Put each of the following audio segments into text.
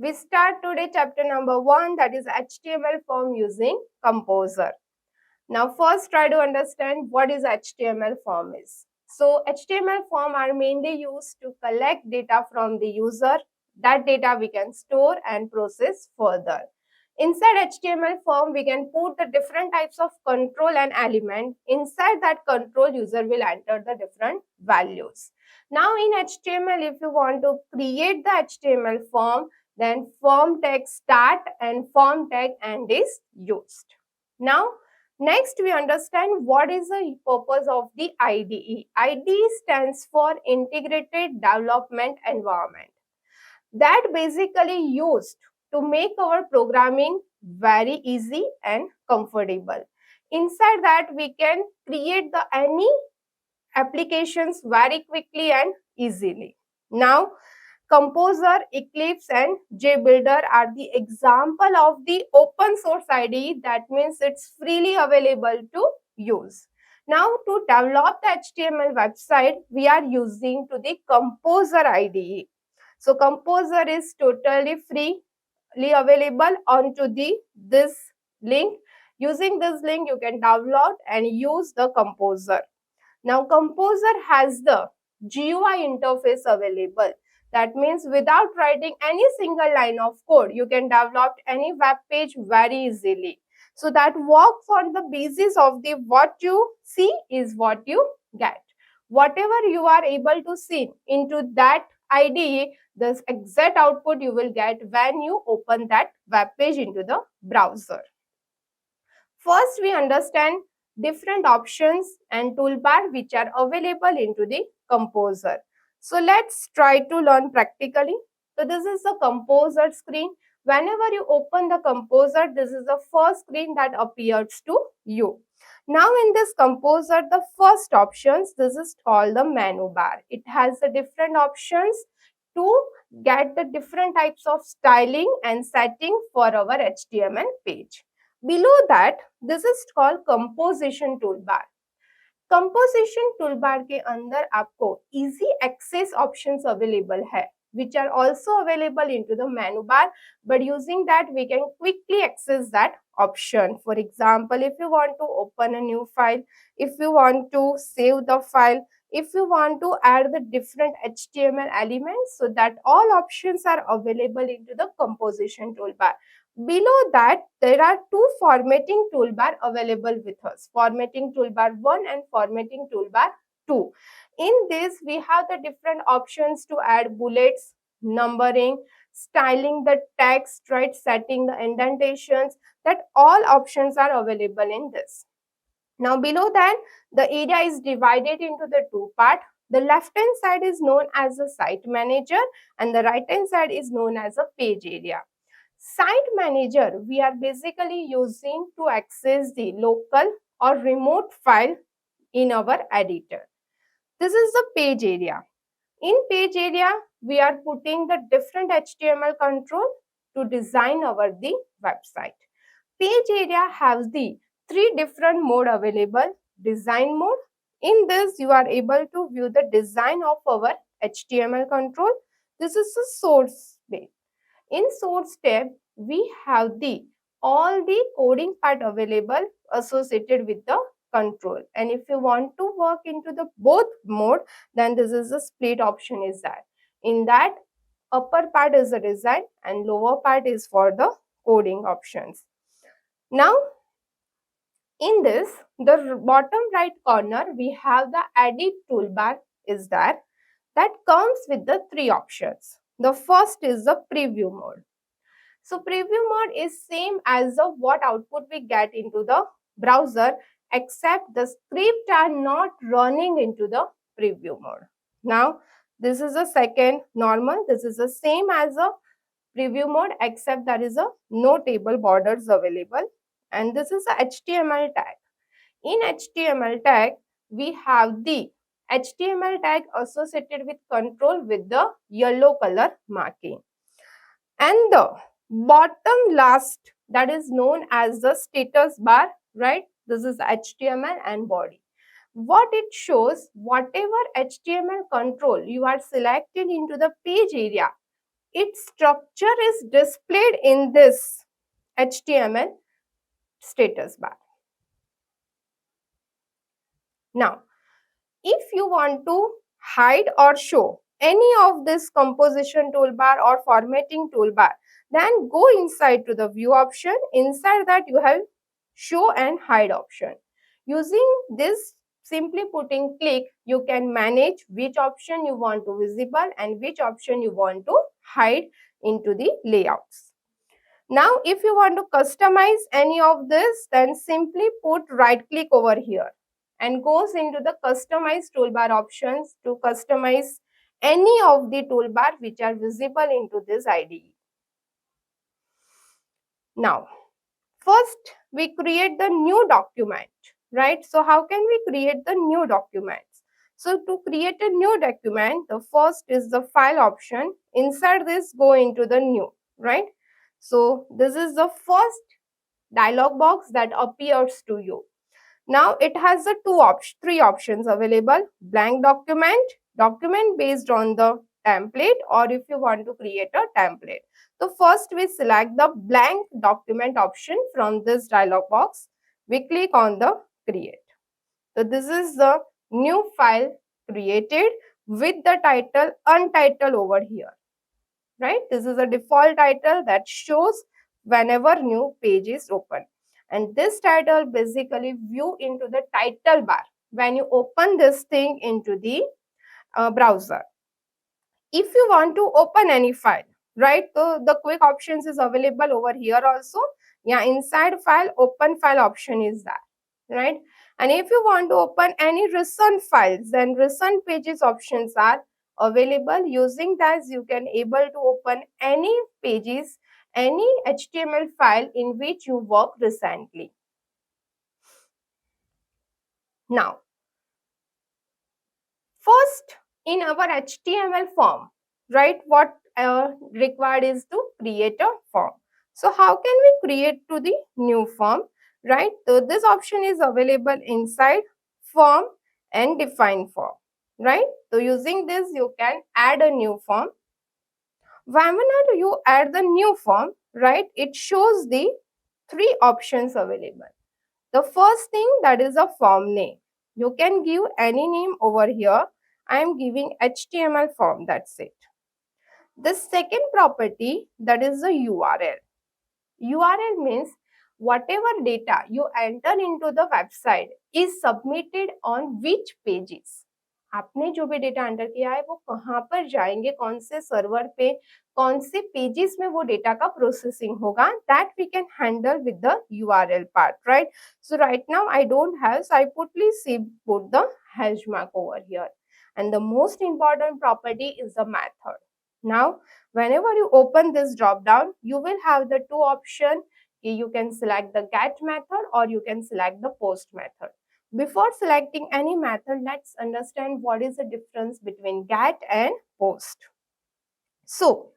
We start today chapter number 1, that is HTML form using Kompozer. Now first try to understand what is HTML form is. So HTML form are mainly used to collect data from the user. That data we can store and process further. Inside HTML form, we can put the different types of control and element. Inside that control, user will enter the different values. Now in HTML, if you want to create the HTML form, then form tag start and form tag end is used. Now, next we understand what is the purpose of the IDE. IDE stands for Integrated Development Environment. That basically used to make our programming very easy and comfortable. Inside that, we can create the any applications very quickly and easily. Now, Kompozer, Eclipse and JBuilder are the example of the open source IDE. That means it's freely available to use. Now, to develop the HTML website, we are using to the Kompozer IDE. So Kompozer is totally freely available onto this link. Using this link, you can download and use the Kompozer. Now Kompozer has the GUI interface available. That means without writing any single line of code, you can develop any web page very easily. So that works on the basis of the what you see is what you get. Whatever you are able to see into that IDE, the exact output you will get when you open that web page into the browser. First, we understand different options and toolbar which are available into the Kompozer. So let's try to learn practically. So this is the Kompozer screen. Whenever you open the Kompozer, this is the first screen that appears to you. Now in this Kompozer, the first options, this is called the menu bar. It has the different options to get the different types of styling and setting for our HTML page. Below that, this is called composition toolbar. Composition toolbar के अंदर आपको easy access options available है which are also available into the menu bar, but using that we can quickly access that option. For example, if you want to open a new file, if you want to save the file, if you want to add the different HTML elements, so that all options are available into the composition toolbar. Below that, there are two formatting toolbar available with us, formatting toolbar 1 and formatting toolbar 2. In this, we have the different options to add bullets, numbering, styling the text, right, setting the indentations, that all options are available in this. Now, below that, the area is divided into the two parts. The left hand side is known as the site manager and the right hand side is known as a page area. Site manager, we are basically using to access the local or remote file in our editor. This is the page area. In page area, we are putting the different HTML control to design our the website. Page area has the three different mode available. Design mode. In this, you are able to view the design of our HTML control. This is the source page. In source tab, we have all the coding part available associated with the control. And if you want to work into the both mode, then this is the split option is that. In that, upper part is the design and lower part is for the coding options. Now, in this, the bottom right corner, we have the edit toolbar is there. That comes with the three options. The first is the preview mode. So preview mode is same as the what output we get into the browser, except the script are not running into the preview mode. Now this is the second normal. This is the same as a preview mode, except there is a no table borders available. And this is a HTML tag. In HTML tag, we have the HTML tag associated with control with the yellow color marking. And the bottom last, that is known as the status bar, right? This is HTML and body. What it shows, whatever HTML control you are selected into the page area, its structure is displayed in this HTML status bar. Now, if you want to hide or show any of this composition toolbar or formatting toolbar, then go inside to the view option. Inside that you have show and hide option. Using this, simply putting click, you can manage which option you want to visible and which option you want to hide into the layouts. Now, if you want to customize any of this, then simply put right click over here and goes into the customize toolbar options to customize any of the toolbar which are visible into this IDE. Now, first we create the new document, right? So how can we create the new documents? So to create a new document, the first is the file option. Inside this, go into the new, right? So this is the first dialog box that appears to you. Now it has the three options available: blank document, document based on the template, or if you want to create a template. So first we select the blank document option from this dialog box. We click on the create. So this is the new file created with the title untitled over here, right? This is a default title that shows whenever new page is open. And this title basically view into the title bar when you open this thing into the browser. If you want to open any file, right, so the quick options is available over here also. Yeah, inside file, open file option is that, right? And if you want to open any recent files, then recent pages options are available. Using that, you can able to open any pages, any HTML file in which you work recently. Now, first in our HTML form, right, what required is to create a form. So how can we create to the new form, right? So this option is available inside form and define form, right? So using this, you can add a new form. Whenever you add the new form, right, it shows the three options available. The first thing, that is a form name. You can give any name over here. I am giving HTML form, that's it. The second property, that is the URL. URL means whatever data you enter into the website is submitted on which pages. आपने जो भी data enter किया है वो कहाँ पर जाएंगे, कौन से सर्वर पे, कौन से पेजेस में वो डेटा का प्रोसेसिंग होगा, that we can handle with the URL part, right? So right now I don't have, so I put the hash mark over here. And the most important property is the method. Now, whenever you open this drop down, you will have the two options. You can select the get method or you can select the post method. Before selecting any method, let's understand what is the difference between get and post. So,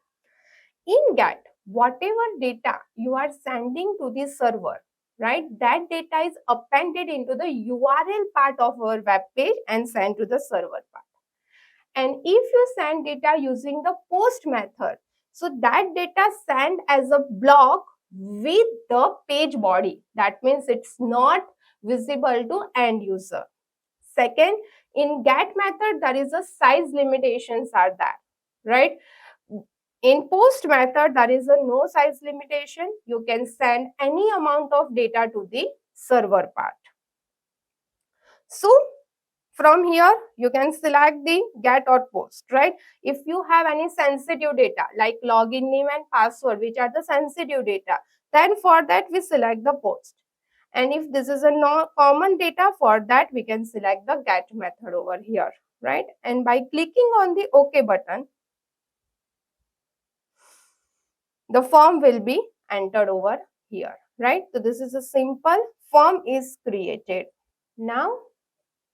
in get, whatever data you are sending to the server, right, that data is appended into the URL part of our web page and sent to the server part. And if you send data using the post method, so that data sent as a block with the page body. That means it's not visible to end user. Second, in get method, there is a size limitations are there, right? In post method, there is a no size limitation. You can send any amount of data to the server part. So, from here, you can select the get or post, right? If you have any sensitive data like login name and password, which are the sensitive data, then for that we select the post. And if this is a common data, for that we can select the get method over here, right? And by clicking on the OK button, the form will be entered over here, right? So this is a simple form is created. Now,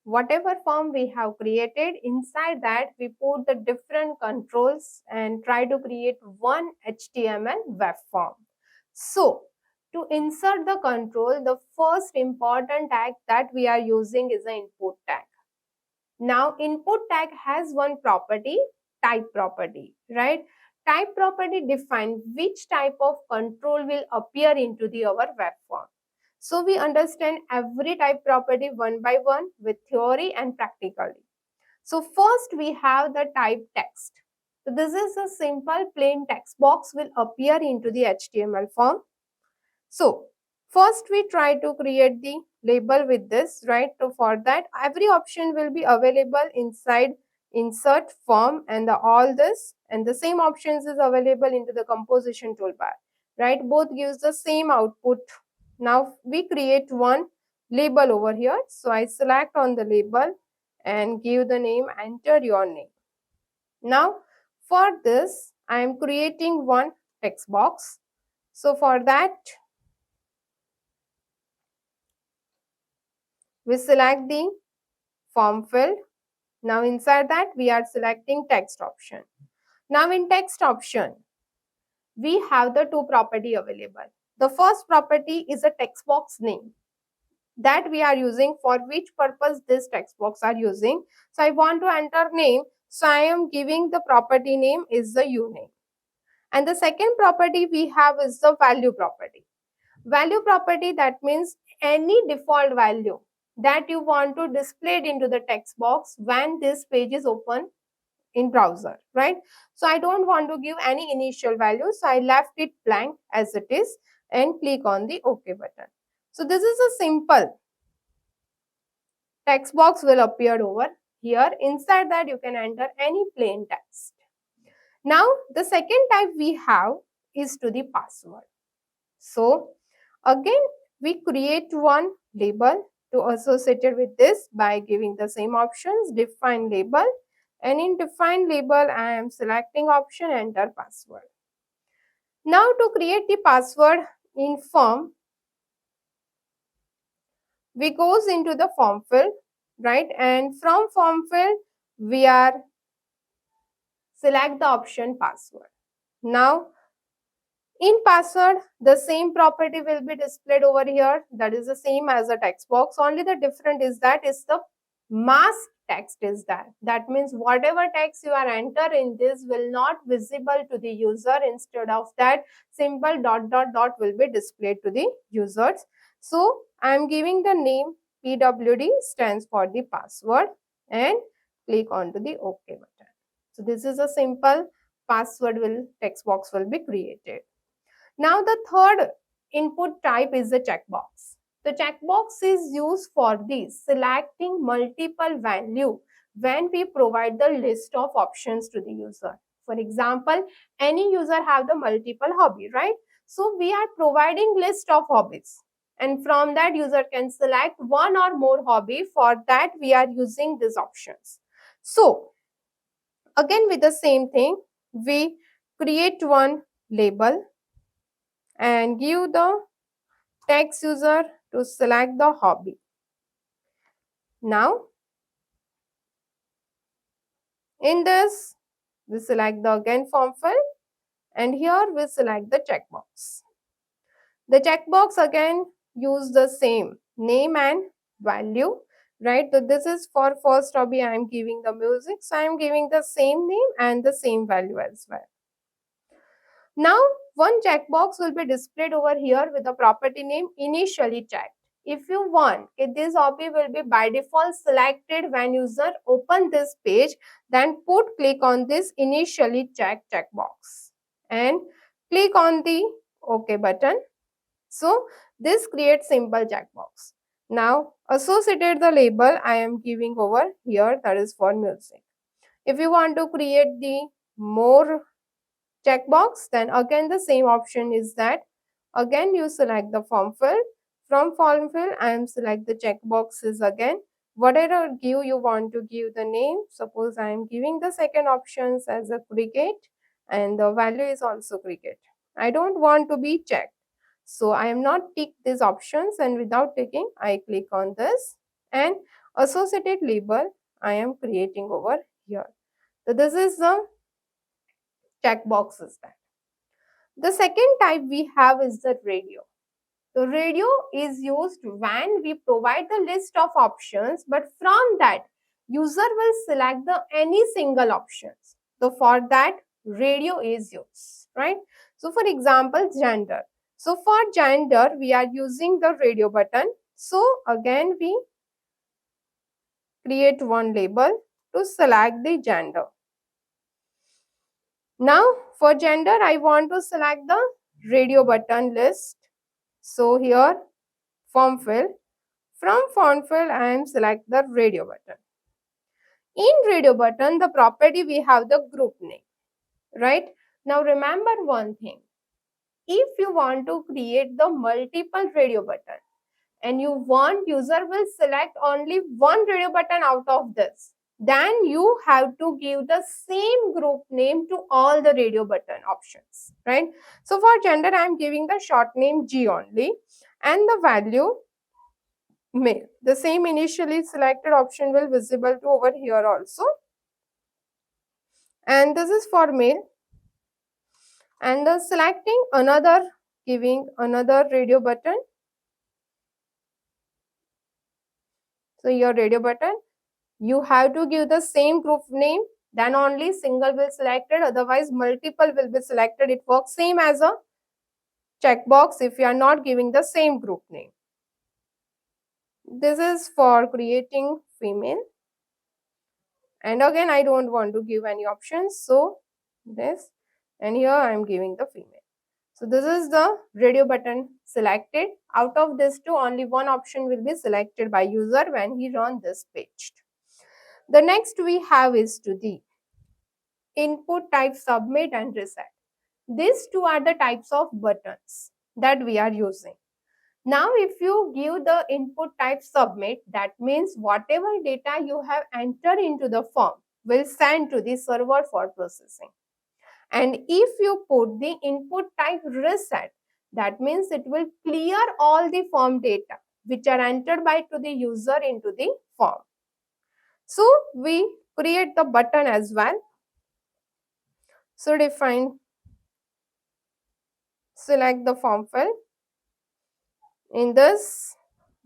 whatever form we have created, inside that we put the different controls and try to create one HTML web form. So, to insert the control, the first important tag that we are using is the input tag. Now, input tag has one property, type property, right? Type property defines which type of control will appear into our web form. So we understand every type property one by one with theory and practically. So first we have the type text. So this is a simple plain text box will appear into the HTML form. So first we try to create the label with this, right? So for that every option will be available inside insert form and all this, and the same options is available into the composition toolbar, right? Both gives the same output. Now we create one label over here. So I select on the label and give the name, enter your name. Now for this I am creating one text box. So for that we select the form field. Now inside that we are selecting text option. Now in text option we have the two property available. The first property is a text box name that we are using, for which purpose this text box are using. So I want to enter name, so I am giving the property name is the uname. And the second property we have is the value property. Value property, that means any default value that you want to display it into the text box when this page is open in browser, right? So I don't want to give any initial value, so I left it blank as it is and click on the OK button. So this is a simple text box will appear over here. Inside that you can enter any plain text. Now the second type we have is to the password. So again we create one label to associate it with this by giving the same options, define label, and in define label I am selecting option enter password. Now to create the password in form, we goes into the form field, right? And from form field we are select the option password. Now in password the same property will be displayed over here, that is the same as a text box, only the difference is that is the mask text is that. That means whatever text you are entering this will not visible to the user, instead of that simple dot dot dot will be displayed to the users. So I am giving the name PWD stands for the password and click onto the OK button. So this is a simple password will text box will be created. Now the third input type is the checkbox. The checkbox is used for this selecting multiple value when we provide the list of options to the user. For example, any user have the multiple hobby, right? So we are providing list of hobbies, and from that user can select one or more hobby. For that we are using these options. So again with the same thing, we create one label and give the text user to select the hobby. Now in this we select the again form field, and here we select the checkbox. The checkbox again use the same name and value, right? So this is for first hobby I am giving the music, so I am giving the same name and the same value as well. Now one checkbox will be displayed over here with the property name initially checked. If you want, this hobby will be by default selected when user open this page, then click on this initially checked checkbox and click on the OK button. So this creates simple checkbox. Now associated the label I am giving over here, that is for music. If you want to create the more checkbox, then again the same option is that again you select the form field. From form field I am select the checkboxes again. Whatever give you want to give the name. Suppose I am giving the second options as a cricket and the value is also cricket. I don't want to be checked, so I am not tick these options, and without ticking I click on this and associated label I am creating over here. So this is the checkbox is that. The second type we have is the radio. The radio is used when we provide the list of options, but from that user will select the any single options. So for that radio is used, right? So for example, gender. So for gender, we are using the radio button. So again, we create one label to select the gender. Now for gender, I want to select the radio button list. So here, form fill. From form fill, I am select the radio button. In radio button, the property we have the group name, right? Now remember one thing. If you want to create the multiple radio button and you want user will select only one radio button out of this, then you have to give the same group name to all the radio button options, right? So for gender, I am giving the short name G only and the value male. The same initially selected option will visible to over here also. And this is for male. And selecting another, giving another radio button. So your radio button, you have to give the same group name, then only single will selected, otherwise multiple will be selected. It works same as a checkbox if you are not giving the same group name. This is for creating female. And again, I don't want to give any options. So this, and here I am giving the female. So this is the radio button selected. Out of this two, only one option will be selected by user when he run this page. The next we have is to the input type submit and reset. These two are the types of buttons that we are using. Now if you give the input type submit, that means whatever data you have entered into the form will send to the server for processing. And if you put the input type reset, that means it will clear all the form data which are entered by to the user into the form. So we create the button as well. So define, select the form fill. In this,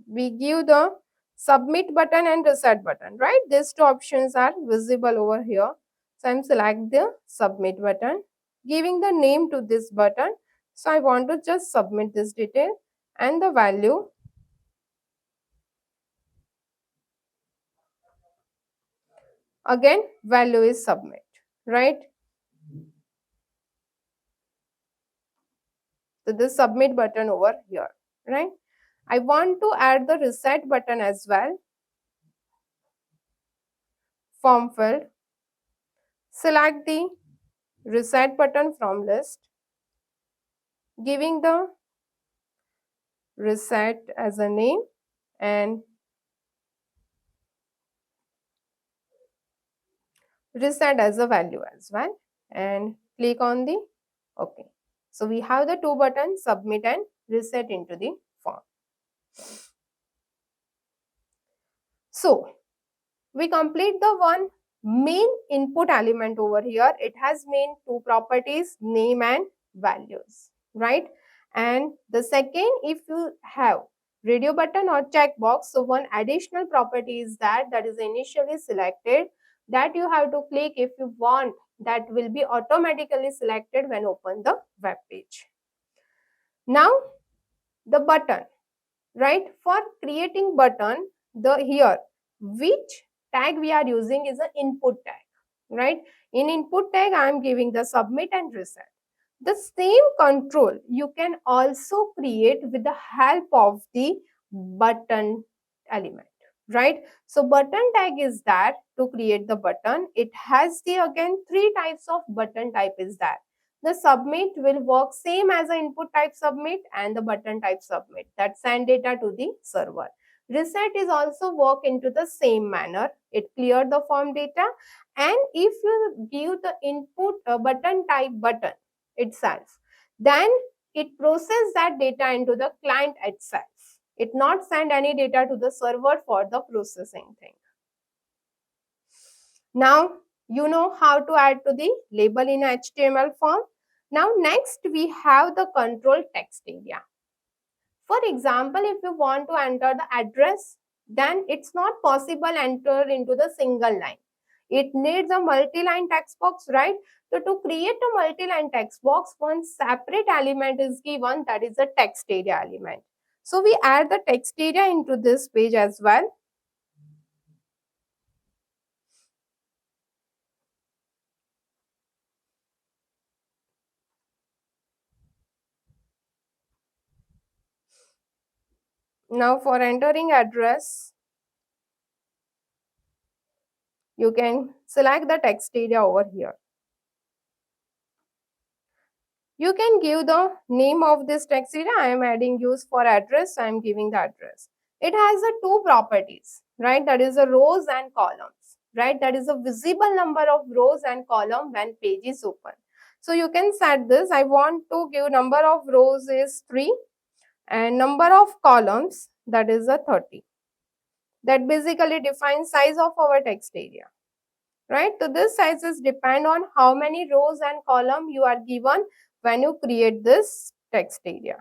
we give the submit button and reset button, right? These two options are visible over here. So I'm select the submit button, giving the name to this button. So I want to just submit this detail and the value. Again, value is submit, right? So this submit button over here, right? I want to add the reset button as well. Form field. Select the reset button from list, giving the reset as a name and reset as a value as well, and click on the OK. So we have the two buttons, submit and reset into the form. So we complete the one main input element over here. It has main two properties, name and values, right? And the second, if you have radio button or checkbox, so one additional property is that is initially selected, that you have to click if you want, that will be automatically selected when open the web page. Now the button, right? For creating button, the here which tag we are using is an input tag, right? In input tag, I am giving the submit and reset. The same control you can also create with the help of the button element, right? So button tag is that to create the button. It has the again three types of button type is that. The submit will work same as the input type submit and the button type submit, that send data to the server. Reset is also work into the same manner. It clear the form data, and if you give the input button type button itself, then it process that data into the client itself. It not send any data to the server for the processing thing. Now you know how to add to the label in HTML form. Now next we have the control text area. For example, if you want to enter the address, then it's not possible enter into the single line. It needs a multi-line text box, right? So to create a multi-line text box, one separate element is given, that is a text area element. So we add the text area into this page as well. Now for entering address, you can select the text area over here. You can give the name of this text area. I am adding use for address. I am giving the address. It has the two properties, right? That is the rows and columns, right? That is a visible number of rows and column when page is open. So you can set this. I want to give number of rows is 3 and number of columns, that is a 30. That basically defines size of our text area, right? So this sizes depend on how many rows and column you are given when you create this text area.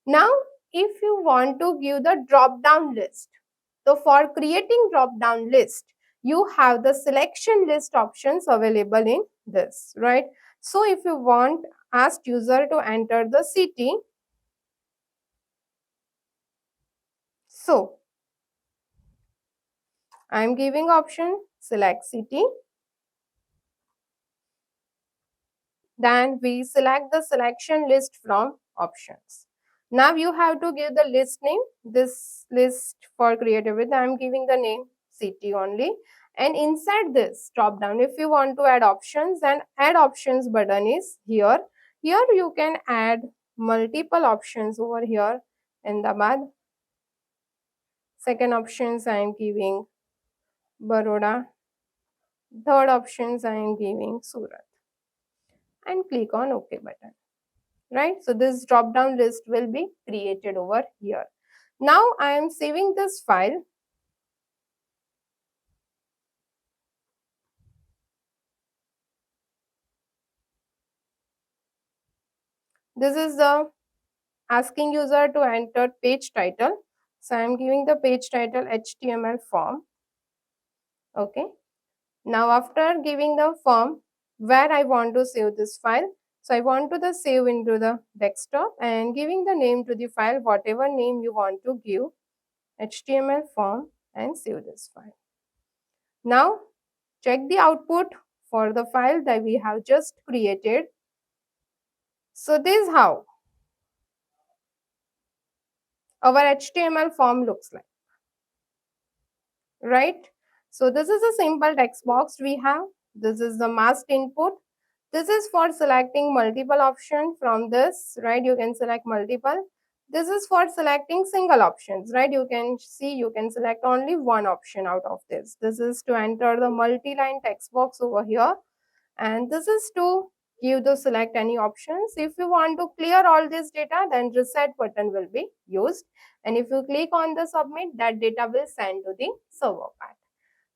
Now, if you want to give the drop down list, so for creating drop down list, you have the selection list options available in this, right? So if you want, ask user to enter the city. So I am giving option select city. Then we select the selection list from options. Now you have to give the list name. This list for creativity, I am giving the name city only. And inside this drop down, if you want to add options, then add options button is here. Here you can add multiple options over here in the bad. Second options I am giving Baroda. Third options I am giving Surat. And click on OK button. Right? So this drop down list will be created over here. Now I am saving this file. This is the asking user to enter page title. So I am giving the page title HTML form. Okay. Now after giving the form, where I want to save this file. So I want to the save into the desktop and giving the name to the file, whatever name you want to give, HTML form, and save this file. Now check the output for the file that we have just created. So this is how our HTML form looks like, right? So this is a simple text box we have. This is the masked input. This is for selecting multiple options from this, right? You can select multiple. This is for selecting single options, right? You can see you can select only one option out of this. This is to enter the multi-line text box over here. And this is to give the select any options. If you want to clear all this data, then reset button will be used. And if you click on the submit, that data will send to the server part.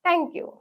Thank you.